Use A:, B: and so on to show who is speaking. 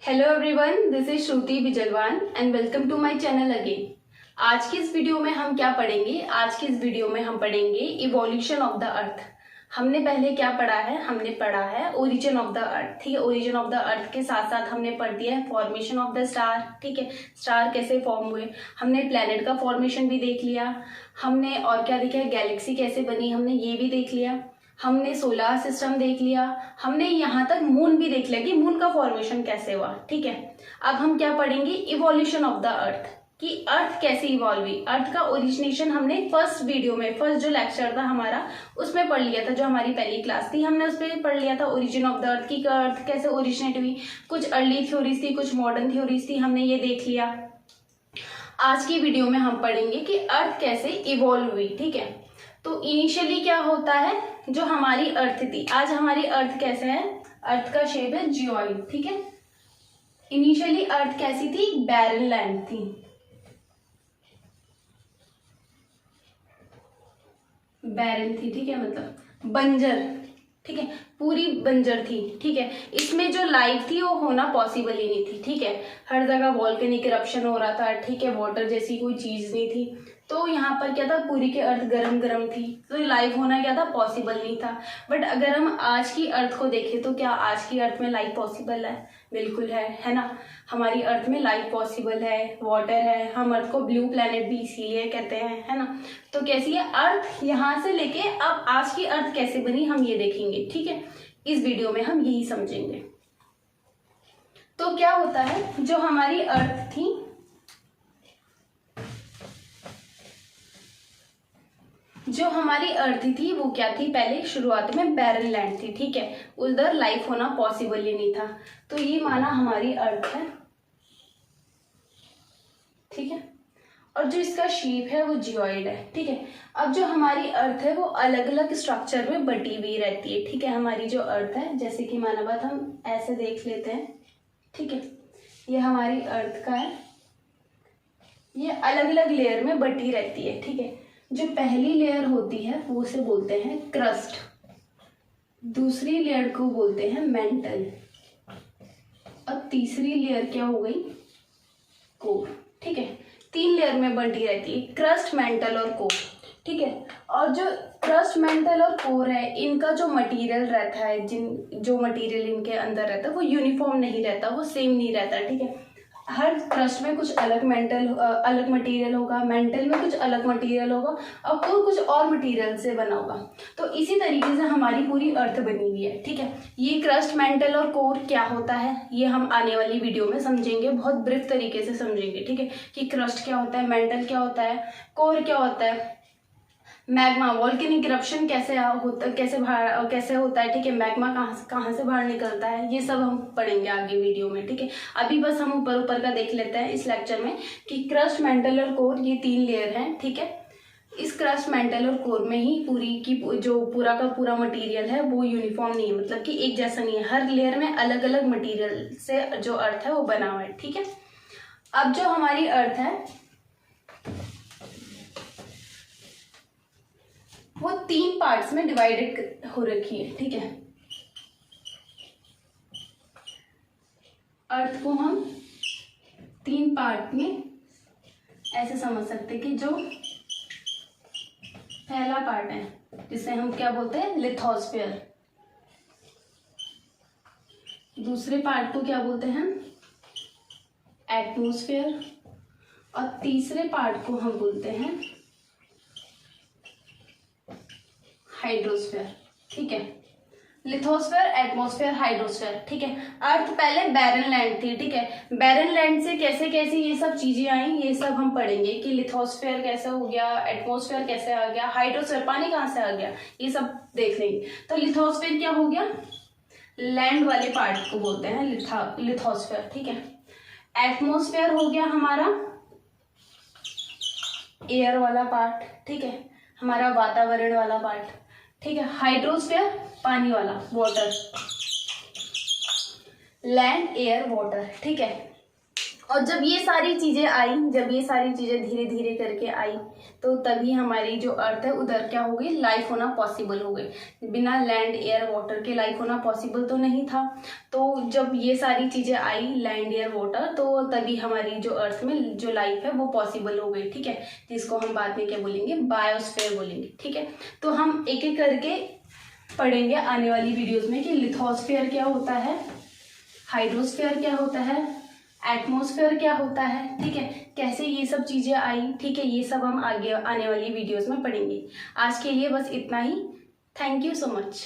A: Hello everyone, this is Shruti Bijalwan and welcome to my channel again. आज की इस video में हम क्या पढ़ेंगे? आज की इस वीडियो में हम पढ़ेंगे इवोल्यूशन ऑफ द अर्थ। हमने पहले क्या पढ़ा है? हमने पढ़ा है ओरिजिन ऑफ द अर्थ। ठीक है, ओरिजिन ऑफ द अर्थ के साथ साथ हमने पढ़ दिया है फॉर्मेशन ऑफ द स्टार। ठीक है, स्टार कैसे फॉर्म हुए, हमने प्लेनेट का फॉर्मेशन भी देख लिया, हमने और क्या देखा है, गैलेक्सी कैसे बनी, हमने ये भी देख लिया, हमने सोलर सिस्टम देख लिया, हमने यहाँ तक मून भी देख लिया कि मून का फॉर्मेशन कैसे हुआ। ठीक है, अब हम क्या पढ़ेंगे? इवोल्यूशन ऑफ द अर्थ, कि अर्थ कैसे इवॉल्व हुई। अर्थ का ओरिजिनेशन हमने फर्स्ट वीडियो में, फर्स्ट जो लेक्चर था हमारा, उसमें पढ़ लिया था। जो हमारी पहली क्लास थी हमने उस पर पढ़ लिया था ओरिजिन ऑफ द अर्थ की अर्थ कैसे ओरिजिनेट हुई। कुछ अर्ली थ्योरीज थी, कुछ मॉडर्न थ्योरीज थी, हमने ये देख लिया। आज की वीडियो में हम पढ़ेंगे कि अर्थ कैसे इवॉल्व हुई। ठीक है, तो इनिशियली क्या होता है, जो हमारी अर्थ थी, आज हमारी अर्थ कैसे है? अर्थ का शेप है जियोइड। ठीक है, इनिशियली अर्थ कैसी थी? बैरन लैंड थी। बैरन थी, ठीक है, मतलब बंजर। ठीक है, पूरी बंजर थी। ठीक है, इसमें जो लाइफ थी वो होना पॉसिबल ही नहीं थी। ठीक है, हर जगह वॉल्केनिक इरप्शन हो रहा था। ठीक है, वाटर जैसी कोई चीज नहीं थी, तो यहाँ पर क्या था, पूरी की अर्थ गरम गरम थी, तो लाइफ होना क्या था, पॉसिबल नहीं था। बट अगर हम आज की अर्थ को देखें तो क्या आज की अर्थ में लाइफ पॉसिबल है? बिल्कुल है ना। हमारी अर्थ में लाइफ पॉसिबल है, वाटर है। हम अर्थ को ब्लू प्लेनेट भी इसीलिए कहते हैं, है ना। तो कैसी है अर्थ, यहाँ से लेके अब आज की अर्थ कैसे बनी हम ये देखेंगे। ठीक है, इस वीडियो में हम यही समझेंगे। तो क्या होता है, जो हमारी अर्थ थी, जो हमारी अर्थ थी वो क्या थी? पहले शुरुआत में बैरन लैंड थी। ठीक है, उधर लाइफ होना पॉसिबल ही नहीं था, तो ये माना हमारी अर्थ है। ठीक है, और जो इसका शेप है वो जियोइड है। ठीक है, अब जो हमारी अर्थ है वो अलग अलग स्ट्रक्चर में बटी हुई रहती है। ठीक है, हमारी जो अर्थ है, जैसे कि माना बात हम ऐसे देख लेते हैं। ठीक है, ये हमारी अर्थ का है, ये अलग अलग लेयर में बटी रहती है। ठीक है, जो पहली लेयर होती है वो उसे बोलते हैं क्रस्ट, दूसरी लेयर को बोलते हैं मेंटल, और तीसरी लेयर क्या हो गई? कोर। ठीक है, 3 लेयर में बटी रहती है, क्रस्ट, मेंटल और कोर। ठीक है, और जो क्रस्ट, मेंटल और कोर है, इनका जो मटेरियल रहता है, जो मटेरियल इनके अंदर रहता है वो यूनिफॉर्म नहीं रहता, वो सेम नहीं रहता। ठीक है, हर क्रस्ट में कुछ अलग अलग मटेरियल होगा, मेंटल में कुछ अलग मटेरियल होगा, और कोर कुछ और मटेरियल से बना होगा। तो इसी तरीके से हमारी पूरी अर्थ बनी हुई है। ठीक है, ये क्रस्ट, मेंटल और कोर क्या होता है ये हम आने वाली वीडियो में समझेंगे, बहुत ब्रीफ तरीके से समझेंगे। ठीक है, कि क्रस्ट क्या होता है, मेंटल क्या होता है, कोर क्या होता है, मैग्मा, वॉल्केनिक इरप्शन कैसे होता है, कैसे होता है। ठीक है, मैग्मा कहाँ से बाहर निकलता है, ये सब हम पढ़ेंगे आगे वीडियो में। ठीक है, अभी बस हम ऊपर ऊपर का देख लेते हैं इस लेक्चर में कि क्रस्ट, मेंटल और कोर ये 3 लेयर हैं। ठीक है, इस क्रस्ट, मेंटल और कोर में ही पूरी की जो पूरा का पूरा मटेरियल है वो यूनिफॉर्म नहीं है, मतलब कि एक जैसा नहीं है, हर लेयर में अलग अलग मटेरियल से जो अर्थ है वो बना हुआ है। ठीक है, अब जो हमारी अर्थ है वो 3 पार्ट्स में डिवाइडेड हो रखी है। ठीक है, अर्थ को हम 3 पार्ट में ऐसे समझ सकते हैं कि जो पहला पार्ट है जिसे हम क्या बोलते हैं, लिथोस्फीयर। दूसरे पार्ट को क्या बोलते हैं, एटमॉस्फेयर, और तीसरे पार्ट को हम बोलते हैं हाइड्रोस्फीयर। ठीक है, लिथोस्फीयर, एटमॉस्फेयर, हाइड्रोस्फीयर। ठीक है, अर्थ पहले बैरन लैंड थी। ठीक है, बैरन लैंड से कैसे कैसे ये सब चीजें आई, ये सब हम पढ़ेंगे कि लिथोस्फीयर कैसे हो गया, एटमॉस्फेयर कैसे आ गया, हाइड्रोस्फीयर पानी कहाँ से आ गया, ये सब देख लेंगे। तो लिथोस्फीयर क्या हो गया, लैंड वाले पार्ट को बोलते हैं लिथोस्फीयर। ठीक है, एटमॉस्फेयर हो गया हमारा एयर वाला पार्ट। ठीक है, हमारा वातावरण वाला पार्ट। ठीक है, हाइड्रोस्फीयर पानी वाला, वाटर, लैंड, एयर, वाटर। ठीक है, और जब ये सारी चीजें आई, जब ये सारी चीजें धीरे धीरे करके आई, तो तभी हमारी जो अर्थ है उधर क्या हो गई, लाइफ होना पॉसिबल हो गई। बिना लैंड एयर वाटर के लाइफ होना पॉसिबल तो नहीं था। तो जब ये सारी चीज़ें आई, लैंड एयर वाटर, तो तभी हमारी जो अर्थ में जो लाइफ है वो पॉसिबल हो गई। ठीक है, जिसको हम बाद में क्या बोलेंगे, बायोस्फीयर बोलेंगे। ठीक है, तो हम एक एक करके पढ़ेंगे आने वाली वीडियोस में कि लिथोस्फीयर क्या होता है, हाइड्रोस्फीयर क्या होता है, एटमॉस्फेयर क्या होता है। ठीक है, कैसे ये सब चीज़ें आई। ठीक है, ये सब हम आगे आने वाली वीडियोस में पढ़ेंगे। आज के लिए बस इतना ही। Thank you so much.